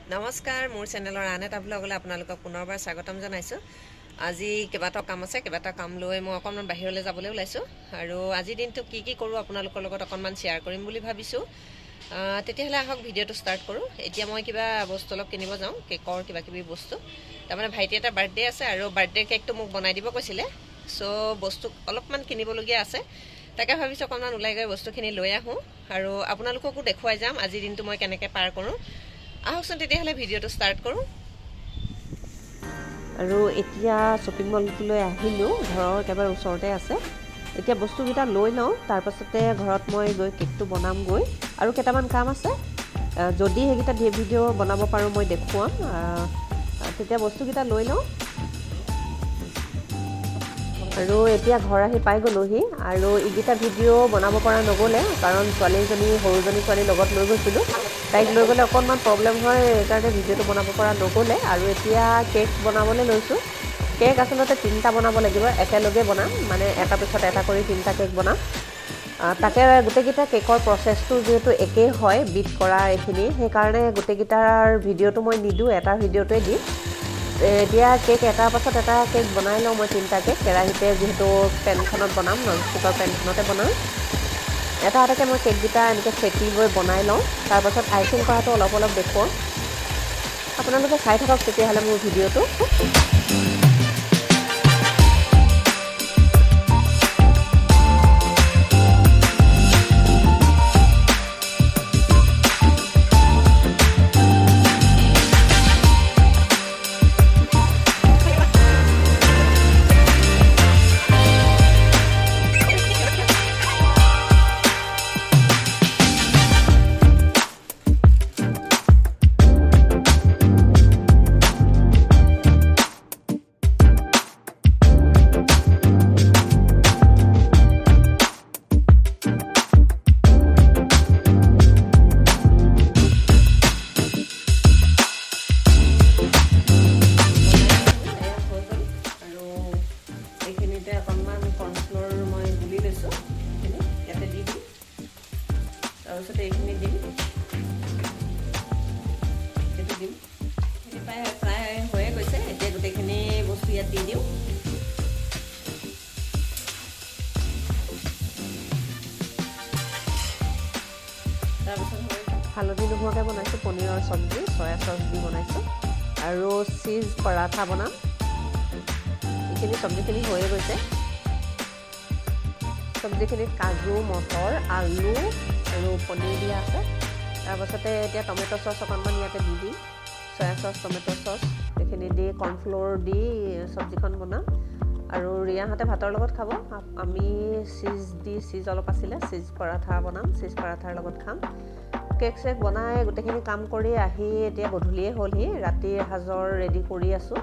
নমস্কাৰ মোৰ চেনেলৰ আন এটা ব্লগলৈ আপোনালোকক পুনৰবাৰ স্বাগতম জনাইছোঁ। আজি কেইবাটাও কাম আছে, কেইবাটাও কাম লৈ মই অকণমান বাহিৰলৈ যাবলৈ ওলাইছোঁ আৰু আজিৰ দিনটো কি কৰোঁ আপোনালোকৰ লগত অকণমান শ্বেয়াৰ কৰিম বুলি ভাবিছোঁ। তেতিয়াহ'লে আহক ভিডিঅ'টো ষ্টাৰ্ট কৰোঁ। এতিয়া মই কিবা বস্তু অলপ কিনিব যাওঁ, কেকৰ কিবাকিবি বস্তু। তাৰমানে ভাইটি এটা বাৰ্থডে আছে আৰু বাৰ্থডে কেকটো মোক বনাই দিব কৈছিলে। চ' বস্তু অলপমান কিনিবলগীয়া আছে, তাকে ভাবিছোঁ অকণমান ওলাই গৈ বস্তুখিনি লৈ আহোঁ আৰু আপোনালোককো দেখুৱাই যাম আজিৰ দিনটো মই কেনেকৈ পাৰ কৰোঁ। আহকচোন তেতিয়াহ'লে ভিডিঅ'টো ষ্টাৰ্ট কৰোঁ। আৰু এতিয়া শ্বপিং মলটোলৈ আহিলোঁ, ঘৰৰ একেবাৰে ওচৰতে আছে। এতিয়া বস্তুকেইটা লৈ লওঁ, তাৰপাছতে ঘৰত মই গৈ কেকটো বনামগৈ আৰু কেইটামান কাম আছে। যদি সেইকেইটা ভিডিঅ' বনাব পাৰোঁ মই দেখুৱাম। তেতিয়া বস্তুকেইটা লৈ লওঁ আৰু এতিয়া ঘৰ আহি পাই গ'লোহি আৰু এইকেইটা ভিডিঅ' বনাব পৰা নগ'লে, কাৰণ সৰুজনী ছোৱালীৰ লগত লৈ গৈছিলোঁ। তাইক লৈ গ'লে অকণমান প্ৰব্লেম হয়, সেইকাৰণে ভিডিঅ'টো বনাব পৰা নগ'লে। আৰু এতিয়া কেক বনাবলৈ লৈছোঁ। কেক আচলতে 3টা বনাব লাগিব, একেলগে বনাম, মানে এটা পিছত এটা কৰি 3টা কেক বনাম। তাকে গোটেইকেইটা কেকৰ প্ৰচেছটো যিহেতু একেই হয়, বিট কৰা এইখিনি, সেইকাৰণে গোটেইকেইটাৰ ভিডিঅ'টো মই নিদিওঁ, এটা ভিডিঅ'টোৱে দিম। এতিয়া কেক এটাৰ পাছত এটা কেক বনাই লওঁ মই, 3টা কেক কেৰাহীতে, যিহেতু পেনখনত বনাম, ননষ্টিকৰ পেনখনতে বনাম। এটা এটাকৈ মই কেককেইটা এনেকৈ ফেটি লৈ বনাই লওঁ, তাৰপাছত আইচিং কৰাটো অলপ দেখুৱাওঁ। আপোনালোকে চাই থাকক তেতিয়াহ'লে মোৰ ভিডিঅ'টো। অকণমান কৰ্ণফ্ল'ৰ মই গুলি লৈছোঁ, এইখিনি ইয়াতে দি দিম, তাৰপিছতে এইখিনি দিম, এইটো দিম। এইখিনি প্ৰায় হৈয়ে গৈছে। এতিয়া গোটেইখিনি বস্তু ইয়াত দি দিওঁ। তাৰপিছত হালধি নোহোৱাকৈ বনাইছোঁ, পনীৰৰ চব্জি, চয়া চচ দি বনাইছোঁ আৰু চীজ পৰাঠা বনাম। এইখিনি চব্জিখিনি হৈয়ে গৈছে। চব্জিখিনিত কাজু, মটৰ, আলু আৰু পনীৰ দিয়া আছে। তাৰপাছতে এতিয়া টমেট' চচ অকণমান ইয়াতে দি দিম, চয়া চচ, টমেট' চচ এইখিনি দি কৰ্ণফ্ল'ৰ দি চব্জিখন বনাম। আৰু ৰিয়াহঁতে ভাতৰ লগত খাব। আমি চীজ অলপ আছিলে, চীজ পৰাঠা বনাম, চীজ পৰাঠাৰ লগত খাম। কেক চেক বনাই গোটেইখিনি কাম কৰি আহি এতিয়া গধূলিয়ে হ'লহি, ৰাতিৰ সাজৰ ৰেডি কৰি আছোঁ।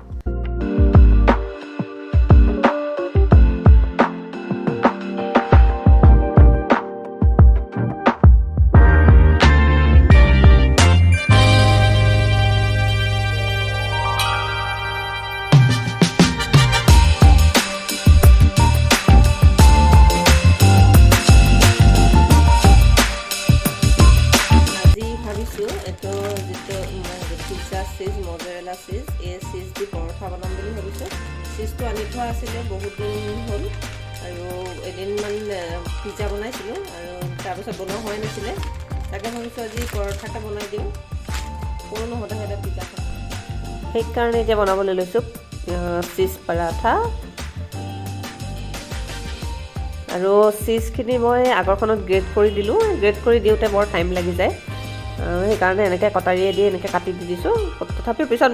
এইটো যিটো পিজ্জা চীজ, মজেৰেলা চীজ, এই চীজ দি পৰঠা বনাম বুলি ভাবিছোঁ। চীজটো আনি থোৱা আছিলে বহুত দিন হ'ল আৰু এদিনমান পিজ্জা বনাইছিলোঁ আৰু তাৰপিছত বনোৱা হোৱাই নাছিলে। তাকে ভাবিছোঁ আজি পৰঠাকে বনাই দিওঁ, কোনো নহওঁতে হয়তো পিজ্জা খাম। সেইকাৰণে এতিয়া বনাবলৈ লৈছোঁ চীজ পৰাঠা। আৰু চীজখিনি মই আগৰখনত গ্ৰেট কৰি দিলোঁ, গ্ৰেট কৰি দিওঁতে বৰ টাইম লাগি যায়, সেইকাৰণে এনেকৈ কটাৰীয়ে দি এনেকৈ কাটি দি দিছোঁ। তথাপিও পিছত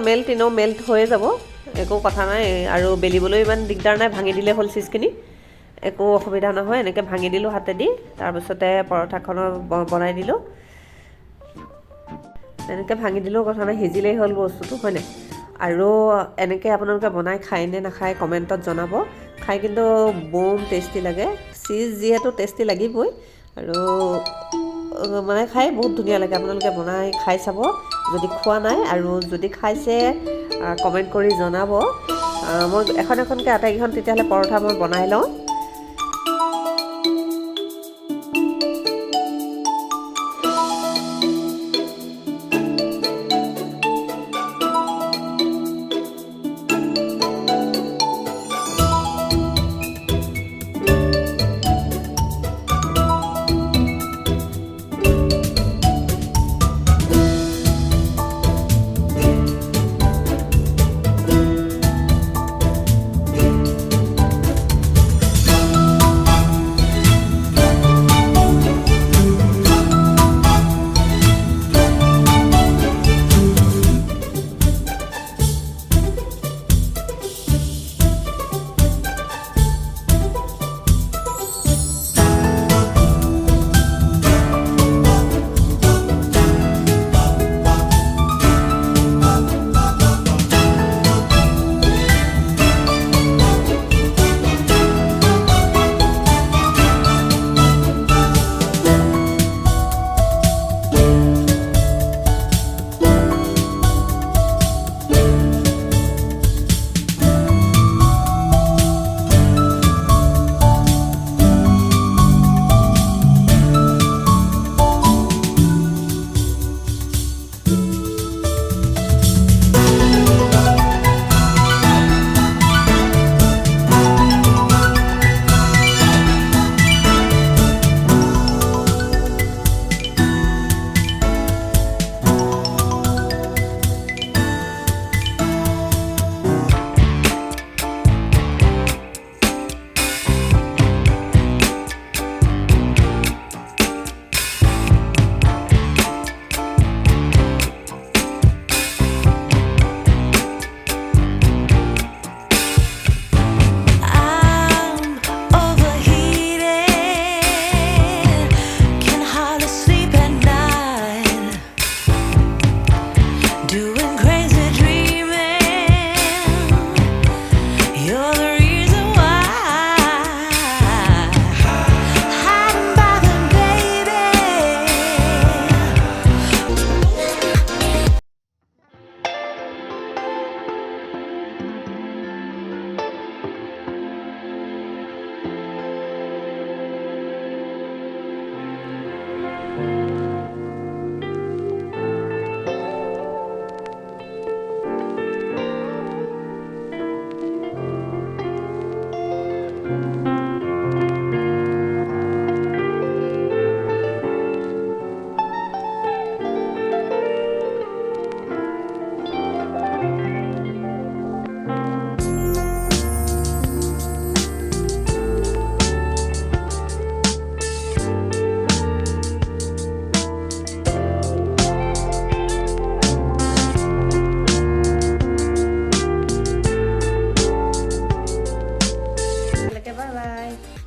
মেল্ট হৈয়ে যাব, একো কথা নাই। আৰু বেলিবলৈ ইমান দিগদাৰ নাই, ভাঙি দিলে হ'ল চীজখিনি, একো অসুবিধা নহয়। এনেকৈ ভাঙি দিলোঁ হাতেদি, তাৰপিছতে পৰঠাখনৰ বনাই দিলোঁ। এনেকৈ ভাঙি দিলেও কথা নাই, সিজিলেই হ'ল বস্তুটো, হয়নে? আৰু এনেকৈ আপোনালোকে বনাই খায় নে নাখায় কমেণ্টত জনাব। খাই কিন্তু বম টেষ্টি লাগে, চীজ যিহেতু টেষ্টি লাগিবই। আৰু মানে খাই বহুত ধুনীয়া লাগে। আপোনালোকে বনাই খাই চাব যদি খোৱা নাই, আৰু যদি খাইছে কমেণ্ট কৰি জনাব। মই এখনকৈ আটাইকেইখন তেতিয়াহ'লে পৰঠা মই বনাই লওঁ। Bye bye.